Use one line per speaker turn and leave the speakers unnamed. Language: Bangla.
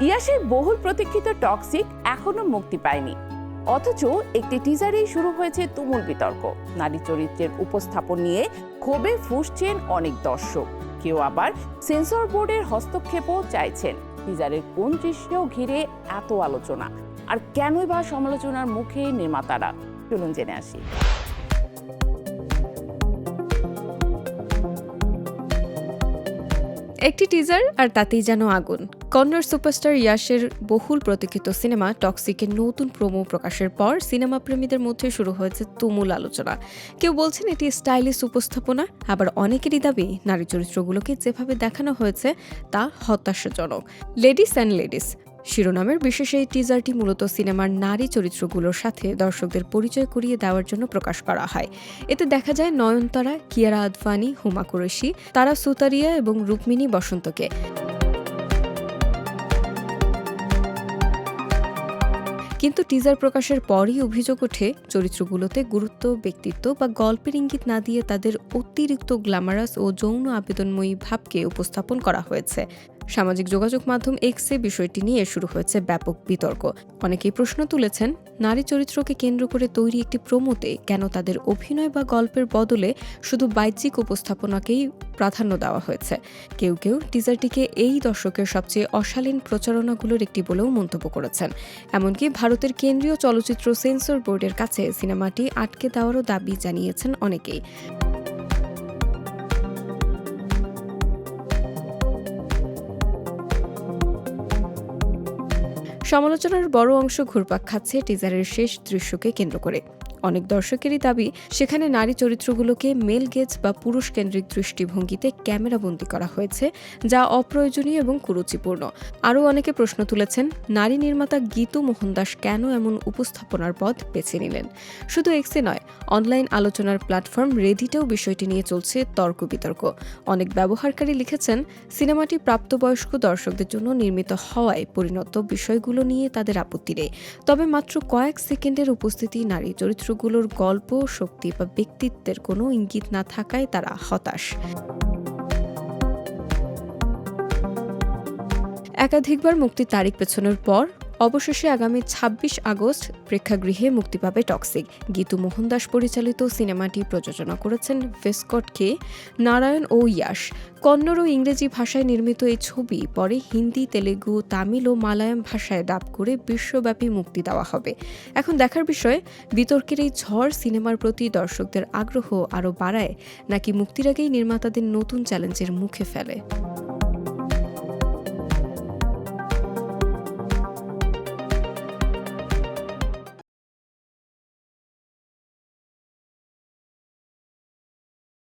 ইয়াশের বহুল প্রতীক্ষিত টক্সিক এখনো মুক্তি পায়নি, অথচ একটি টিজারেই শুরু হয়েছে তুমুল বিতর্ক। নারী চরিত্রের উপস্থাপন নিয়ে ক্ষোভে ফুঁসছেন অনেক দর্শক, কেউ আবার সেন্সর বোর্ডের হস্তক্ষেপও চাইছেন। টিজারের কোন দৃশ্য ঘিরে এত আলোচনা, আর কেনই বা সমালোচনার মুখে নির্মাতারা? চলুন জেনে আসি।
একটি টিজার আর তাতেই যেন আগুন। কন্নড় সুপারস্টার ইয়াশের বহুল প্রতীক্ষিত সিনেমা টক্সিকের নতুন প্রোমো প্রকাশের পর সিনেমা প্রেমীদের মধ্যে শুরু হয়েছে তুমুল আলোচনা। কেউ বলছেন এটি স্টাইলিশ উপস্থাপনা, আবার অনেকেরই দাবি নারী চরিত্রগুলোকে যেভাবে দেখানো হয়েছে তা হতাশাজনক। লেডিস অ্যান্ড লেডিস শিরোনামের বিশেষ এই টিজারটি মূলত সিনেমার নারী চরিত্রগুলোর সাথে দর্শকদের পরিচয় করিয়ে দেওয়ার জন্য প্রকাশ করা হয়। এতে দেখা যায় নয়নতারা, কিয়ারা আদভানি, হুমা কুরেশি, তারা সুতারিয়া এবং রুক্মিণী বসন্তকে। কিন্তু টিজার প্রকাশের পরই অভিযোগ ওঠে চরিত্রগুলোতে গুরুত্ব, ব্যক্তিত্ব বা গল্পের ইঙ্গিত না দিয়ে তাদের অতিরিক্ত গ্ল্যামারাস ও যৌন আবেদনময়ী ভাবকে উপস্থাপন করা হয়েছে। সামাজিক যোগাযোগ মাধ্যম এক্সে বিষয়টি নিয়ে শুরু হয়েছে ব্যাপক বিতর্ক। অনেকেই প্রশ্ন তুলেছেন, নারী চরিত্রকে কেন্দ্র করে তৈরি একটি প্রোমোতে কেন তাদের অভিনয় বা গল্পের বদলে শুধু বাহ্যিক উপস্থাপনাকেই প্রাধান্য দেওয়া হয়েছে। কেউ কেউ টিজারটিকে এই দশকের সবচেয়ে অশালীন প্রচারণাগুলোর একটি বলেও মন্তব্য করেছেন। এমনকি ভারতের কেন্দ্রীয় চলচ্চিত্র সেন্সর বোর্ডের কাছে সিনেমাটি আটকে দেওয়ারও দাবি জানিয়েছেন অনেকেই। সমালোচনার বড় অংশ ঘুরপাক খাচ্ছে টিজারের শেষ দৃশ্যকে কেন্দ্র করে। অনেক দর্শকেরই দাবি সেখানে নারী চরিত্রগুলোকে মেল গেজ বা পুরুষ কেন্দ্রিক দৃষ্টিভঙ্গিতে ক্যামেরাবন্দী করা হয়েছে, যা অপ্রয়োজনীয় এবং কুরুচিপূর্ণ। আরও অনেকে প্রশ্ন তুলেছেন, নারী নির্মাতা গীতু মোহনদাস কেন এমন উপস্থাপনার পথ বেছে নিলেন। শুধু এক্সে নয়, অনলাইন আলোচনার প্ল্যাটফর্ম রেডিটেও বিষয়টি নিয়ে চলছে তর্ক বিতর্ক। অনেক ব্যবহারকারী লিখেছেন, সিনেমাটি প্রাপ্তবয়স্ক দর্শকদের জন্য নির্মিত হওয়ায় পরিণত বিষয়গুলো নিয়ে তাদের আপত্তি নেই, তবে মাত্র কয়েক সেকেন্ডের উপস্থিতি নারী চরিত্রগুলোর গল্প, শক্তি বা ব্যক্তিত্বের কোনো ইঙ্গিত না থাকায় তারা হতাশ। একাধিকবার মুক্তির তারিখ পেছনের পর অবশেষে আগামী ২৬ আগস্ট প্রেক্ষাগৃহে মুক্তি পাবে টক্সিক। গীতু মোহনদাস পরিচালিত সিনেমাটি প্রযোজনা করেছেন ভেস্কট কে, নারায়ণ ও ইয়াশ। কন্নড় ও ইংরেজি ভাষায় নির্মিত এই ছবি পরে হিন্দি, তেলেগু, তামিল ও মালায়াম ভাষায় ডাব করে বিশ্বব্যাপী মুক্তি দেওয়া হবে। এখন দেখার বিষয়, বিতর্কের এই ঝড় সিনেমার প্রতি দর্শকদের আগ্রহ আরও বাড়ায় নাকি মুক্তির আগেই নির্মাতাদের নতুন চ্যালেঞ্জের মুখে ফেলে।